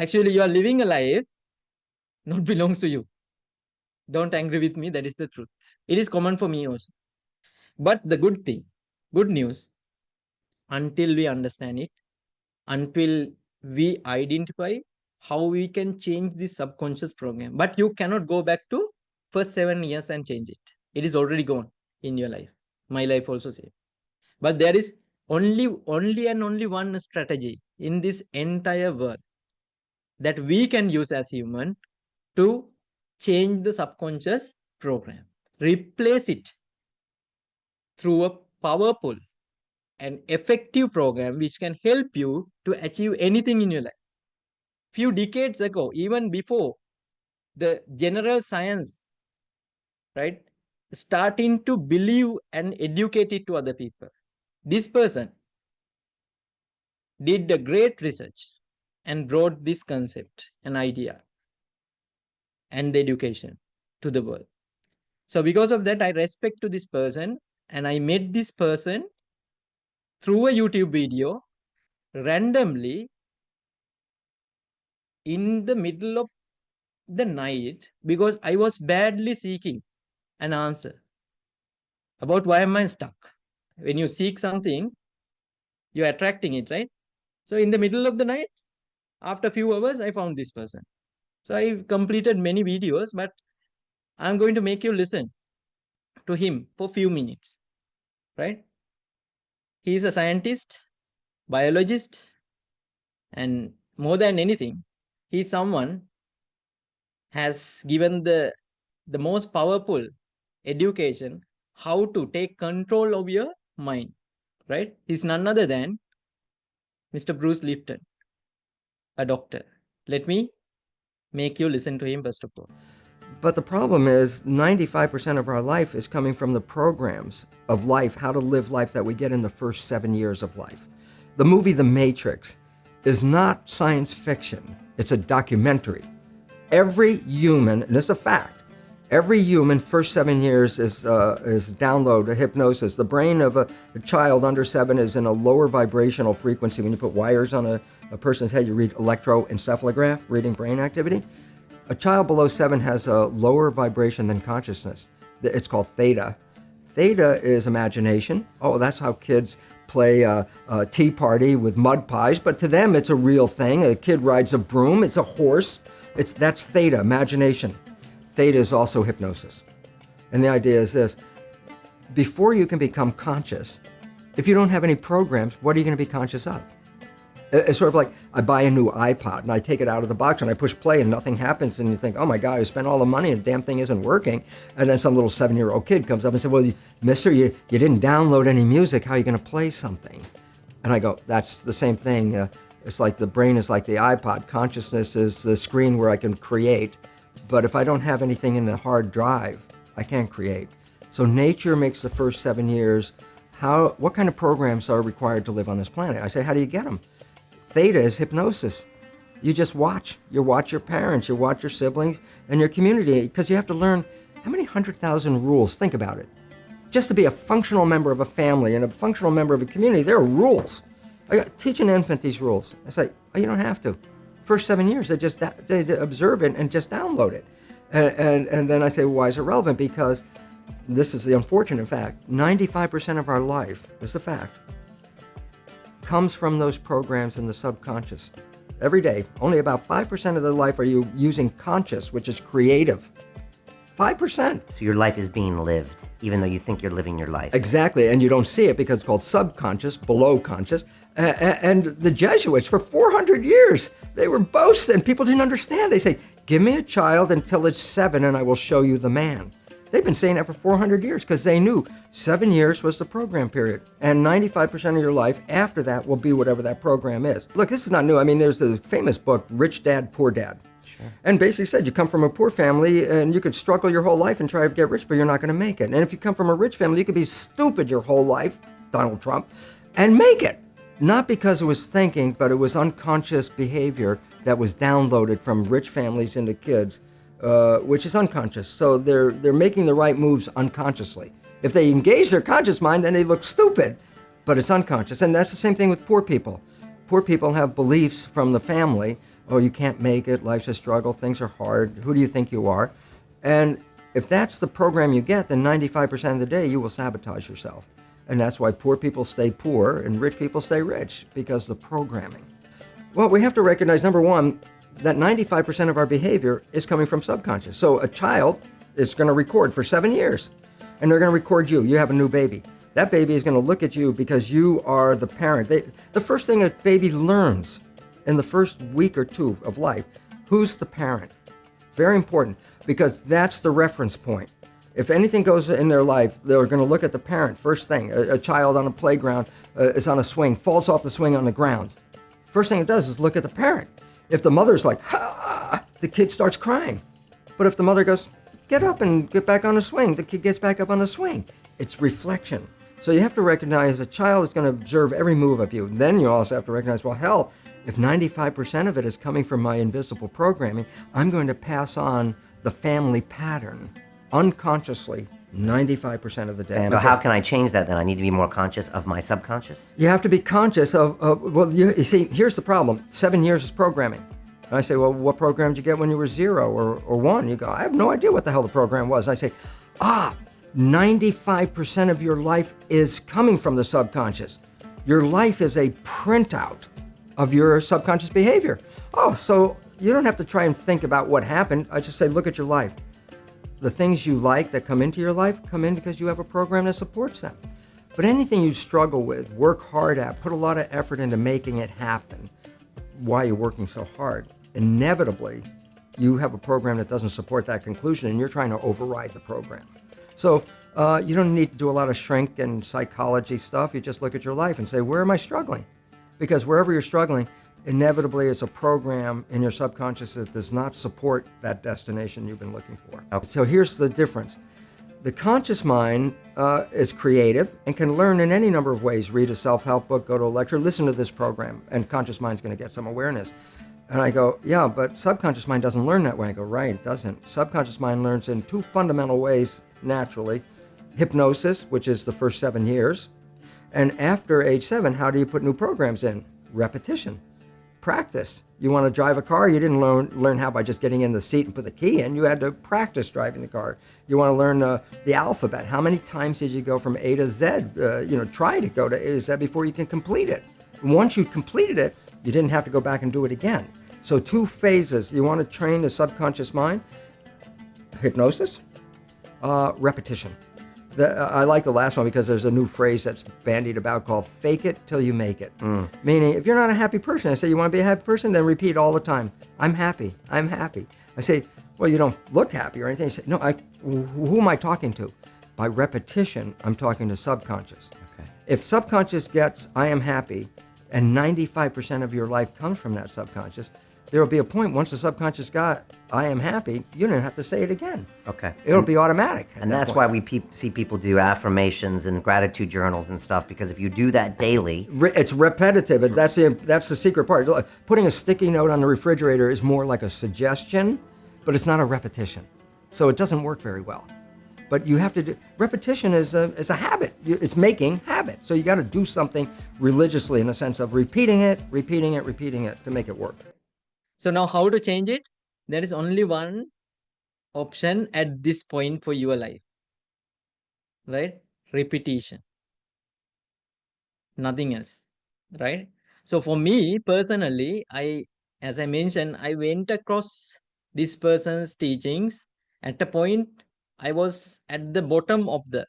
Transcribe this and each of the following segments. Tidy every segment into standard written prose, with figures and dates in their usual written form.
Actually, you are living a life not belongs to you. Don't angry with me. That is the truth. It is common for me also. But the good thing, good news, until we understand it, until we identify how we can change the subconscious program. But you cannot go back to first 7 years and change it. It is already gone in your life. My life also same. But there is only one strategy in this entire world that we can use as human to change the subconscious program, replace it through a powerful and effective program which can help you to achieve anything in your life. Few decades ago, even before the general science, right, starting to believe and educate it to other people, this person did a great research and brought this concept and idea and the education to the world. So because of that, I respect to this person, and I met this person through a YouTube video randomly in the middle of the night because I was badly seeking an answer about why am I stuck. When you seek something, you're attracting it, right? So in the middle of the night, after a few hours, I found this person. So I completed many videos, but I'm going to make you listen to him for few minutes, right? He is a scientist, biologist, and more than anything, he is someone has given the most powerful education how to take control of your mind, right? He's none other than Mr. Bruce Lipton, a doctor. Let me make you listen to him first of all. But the problem is 95% of our life is coming from the programs of life, how to live life that we get in the first 7 years of life. The movie The Matrix is not science fiction. It's a documentary. Every human, and it's a fact, every human first 7 years is download a hypnosis. The brain of a child under 7 is in a lower vibrational frequency. When you put wires on a person's head, you read electroencephalograph, reading brain activity. A child below 7 has a lower vibration than consciousness. It's called theta. Theta is imagination. Oh, that's how kids play a tea party with mud pies, but to them it's a real thing. A kid rides a broom, it's a horse. That's theta, imagination. Theta is also hypnosis. And the idea is this: before you can become conscious, if you don't have any programs, what are you going to be conscious of? It's sort of like I buy a new iPod and I take it out of the box and I push play and nothing happens, and you think, oh my God, I spent all the money and the damn thing isn't working. And then some little 7-year-old kid comes up and says, well, mister, you didn't download any music. How are you going to play something? And I go, that's the same thing. It's like the brain is like the iPod. Consciousness is the screen where I can create. But if I don't have anything in the hard drive, I can't create. So nature makes the first 7 years. What kind of programs are required to live on this planet? I say, how do you get them? Theta is hypnosis. You just watch. You watch your parents, you watch your siblings, and your community, because you have to learn how many 100,000 rules. Think about it. Just to be a functional member of a family and a functional member of a community, there are rules. Teach an infant these rules. I say, oh, you don't have to. First 7 years, they observe it and just download it. And then I say, well, why is it relevant? Because this is the unfortunate fact. 95% of our life, this is a fact, comes from those programs in the subconscious. Every day, only about 5% of their life are you using conscious, which is creative. 5%. So your life is being lived, even though you think you're living your life. Exactly, and you don't see it because it's called subconscious, below conscious. And the Jesuits, for 400 years, they were boasting. People didn't understand. They say, give me a child until it's 7 and I will show you the man. They've been saying that for 400 years because they knew 7 years was the program period. And 95% of your life after that will be whatever that program is. Look, this is not new. I mean, there's the famous book, Rich Dad, Poor Dad. Sure. And basically said you come from a poor family and you could struggle your whole life and try to get rich, but you're not going to make it. And if you come from a rich family, you could be stupid your whole life, Donald Trump, and make it. Not because it was thinking, but it was unconscious behavior that was downloaded from rich families into kids. Which is unconscious. So they're making the right moves unconsciously. If they engage their conscious mind, then they look stupid, but it's unconscious. And that's the same thing with poor people. poor people have beliefs from the family. Oh, you can't make it. Life's a struggle. Things are hard. Who do you think you are? And if that's the program you get, then 95% of the day you will sabotage yourself. And that's why poor people stay poor and rich people stay rich, because the programming. Well, we have to recognize, number one, that 95% of our behavior is coming from subconscious. So a child is going to record for 7 years, and they're going to record you. You have a new baby. That baby is going to look at you because you are the parent. The first thing a baby learns in the first week or two of life, who's the parent? Very important, because that's the reference point. If anything goes in their life, they're going to look at the parent first thing. A child on a playground is on a swing, falls off the swing on the ground. First thing it does is look at the parent. If the mother's like, ha, the kid starts crying. But if the mother goes, get up and get back on the swing, the kid gets back up on the swing. It's reflection. So you have to recognize a child is going to observe every move of you. Then you also have to recognize, well, hell, if 95% of it is coming from my invisible programming, I'm going to pass on the family pattern unconsciously 95% of the day. And how can I change that then? I need to be more conscious of my subconscious? You have to be conscious of, well, you see, here's the problem. 7 years is programming. And I say, well, what program did you get when you were 0 or 1? You go, I have no idea what the hell the program was. I say, 95% of your life is coming from the subconscious. Your life is a printout of your subconscious behavior. Oh, so you don't have to try and think about what happened. I just say, look at your life. The things you like that come into your life come in because you have a program that supports them. But anything you struggle with, work hard at, put a lot of effort into making it happen, why you're working so hard, inevitably you have a program that doesn't support that conclusion and you're trying to override the program. So you don't need to do a lot of shrink and psychology stuff. You just look at your life and say, where am I struggling? Because wherever you're struggling, inevitably it's a program in your subconscious that does not support that destination you've been looking for. Okay. So here's the difference. The conscious mind is creative and can learn in any number of ways. Read a self-help book, go to a lecture, listen to this program, and conscious mind's going to get some awareness. And I go, yeah, but subconscious mind doesn't learn that way. I go, right, it doesn't. Subconscious mind learns in 2 fundamental ways naturally. Hypnosis, which is the first 7 years. And after age 7, how do you put new programs in? Repetition. Practice. You want to drive a car, you didn't learn how by just getting in the seat and put the key in. You had to practice driving the car. You want to learn the alphabet. How many times did you go from A to Z? Try to go to A to Z before you can complete it. Once you completed it, you didn't have to go back and do it again. So 2 phases. You want to train the subconscious mind. Hypnosis, repetition. I like the last one because there's a new phrase that's bandied about called fake it till you make it. Meaning, if you're not a happy person, I say, you want to be a happy person? Then repeat all the time, I'm happy, I'm happy. I say, well, you don't look happy or anything. You say, no, who am I talking to? By repetition, I'm talking to subconscious. Okay. If subconscious gets, I am happy, and 95% of your life comes from that subconscious, there will be a point once the subconscious got, I am happy, you don't have to say it again. Okay. It'll be automatic. And that's why we see people do affirmations and gratitude journals and stuff, because if you do that daily... It's repetitive. That's the secret part. Putting a sticky note on the refrigerator is more like a suggestion, but it's not a repetition. So it doesn't work very well. But you have to do... Repetition is a habit. It's making habit. So you got to do something religiously in the sense of repeating it to make it work. So now how to change it? There is only one option at this point for your life, right? Repetition. Nothing else, right? So for me personally, as I mentioned, I went across this person's teachings at a point I was at the bottom of the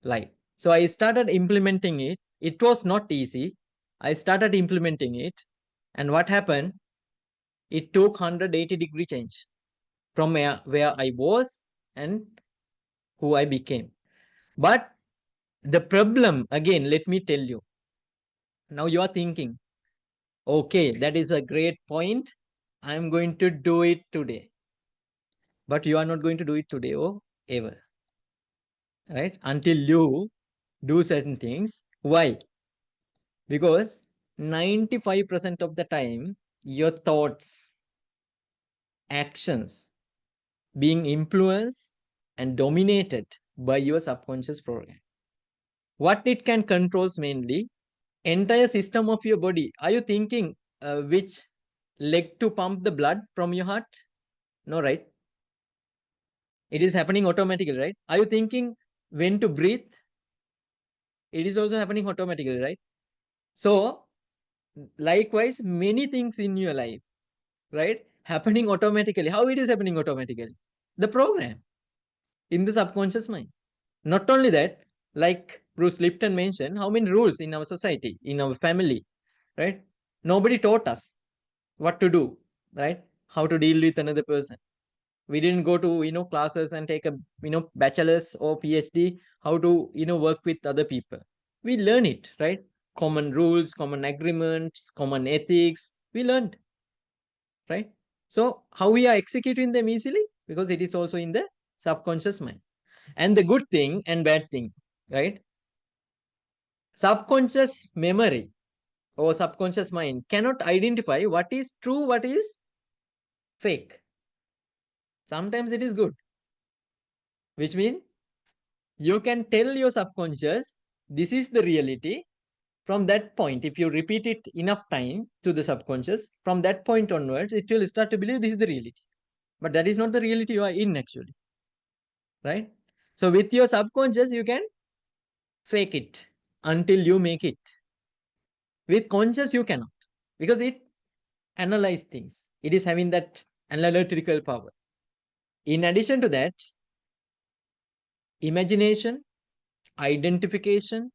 life. So I started implementing it. It was not easy. I started implementing it. And what happened? It took 180-degree change from where I was and who I became. But the problem, again, let me tell you. Now you are thinking, okay, that is a great point. I'm going to do it today. But you are not going to do it today or ever. Right? Until you do certain things. Why? Because 95% of the time, your thoughts, actions, being influenced and dominated by your subconscious program. What it can control mainly, entire system of your body. Are you thinking which leg to pump the blood from your heart? No, right? It is happening automatically, right? Are you thinking when to breathe? It is also happening automatically, right? So, likewise, many things in your life, right, happening automatically. How it is happening automatically? The program in the subconscious mind. Not only that, like Bruce Lipton mentioned, how many rules in our society, in our family, right? Nobody taught us what to do, right? How to deal with another person. We didn't go to classes and take a bachelor's or PhD how to work with other people. We learn it, right? Common rules, common agreements, common ethics. We learned, right? So how we are executing them easily? Because it is also in the subconscious mind. And the good thing and bad thing, right? Subconscious memory or subconscious mind cannot identify what is true, what is fake. Sometimes it is good, which means you can tell your subconscious this is the reality. From that point, if you repeat it enough time to the subconscious, from that point onwards it will start to believe this is the reality, but that is not the reality you are in actually, right? So with your subconscious you can fake it until you make it. With conscious you cannot, because it analyze things. It is having that analytical power. In addition to that, imagination, identification,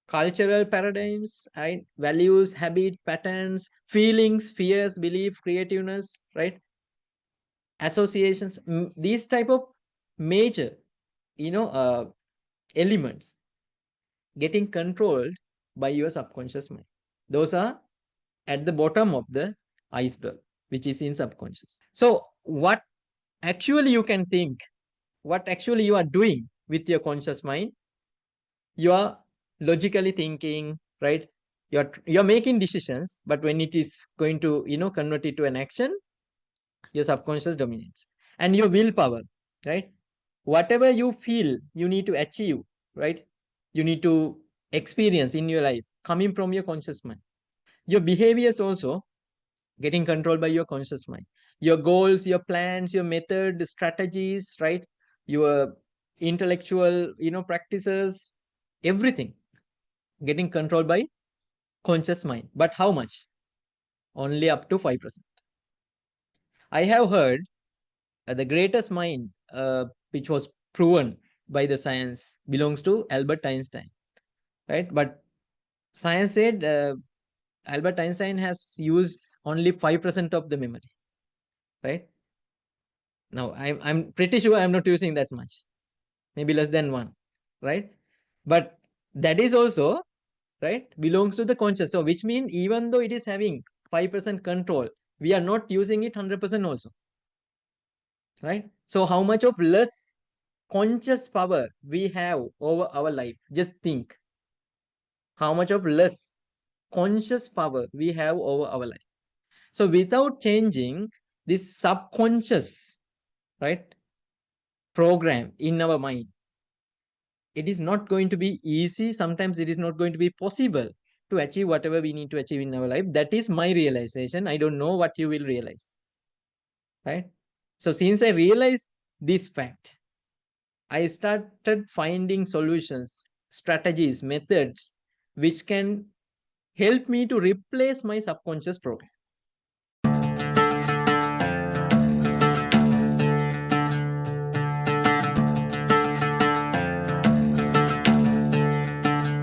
cultural paradigms, right? Values, habit, patterns, feelings, fears, belief, creativeness, right? Associations, these type of major, you know, uh, elements getting controlled by your subconscious mind. Those are at the bottom of the iceberg, which is in subconscious. So what actually you can think, what actually you are doing with your conscious mind, you are logically thinking, right? You're making decisions, but when it is going to convert it to an action, your subconscious dominates. And your willpower, right? Whatever you feel you need to achieve, right, you need to experience in your life coming from your conscious mind. Your behaviors also getting controlled by your conscious mind. Your goals, your plans, your method, strategies, right? Your intellectual practices, everything getting controlled by conscious mind. But how much? Only up to 5%. I have heard the greatest mind, which was proven by the science, belongs to Albert Einstein, right? But science said Albert Einstein has used only 5% of the memory, right? Now I'm pretty sure I'm not using that much, maybe less than one, right? But that is also, right, belongs to the conscious. So which means even though it is having 5% control, we are not using it 100% also, right? So how much of less conscious power we have over our life? Just think how much of less conscious power we have over our life. So without changing this subconscious, right, program in our mind, it is not going to be easy. Sometimes it is not going to be possible to achieve whatever we need to achieve in our life. That is my realization. I don't know what you will realize, right? So since I realized this fact, I started finding solutions, strategies, methods which can help me to replace my subconscious program.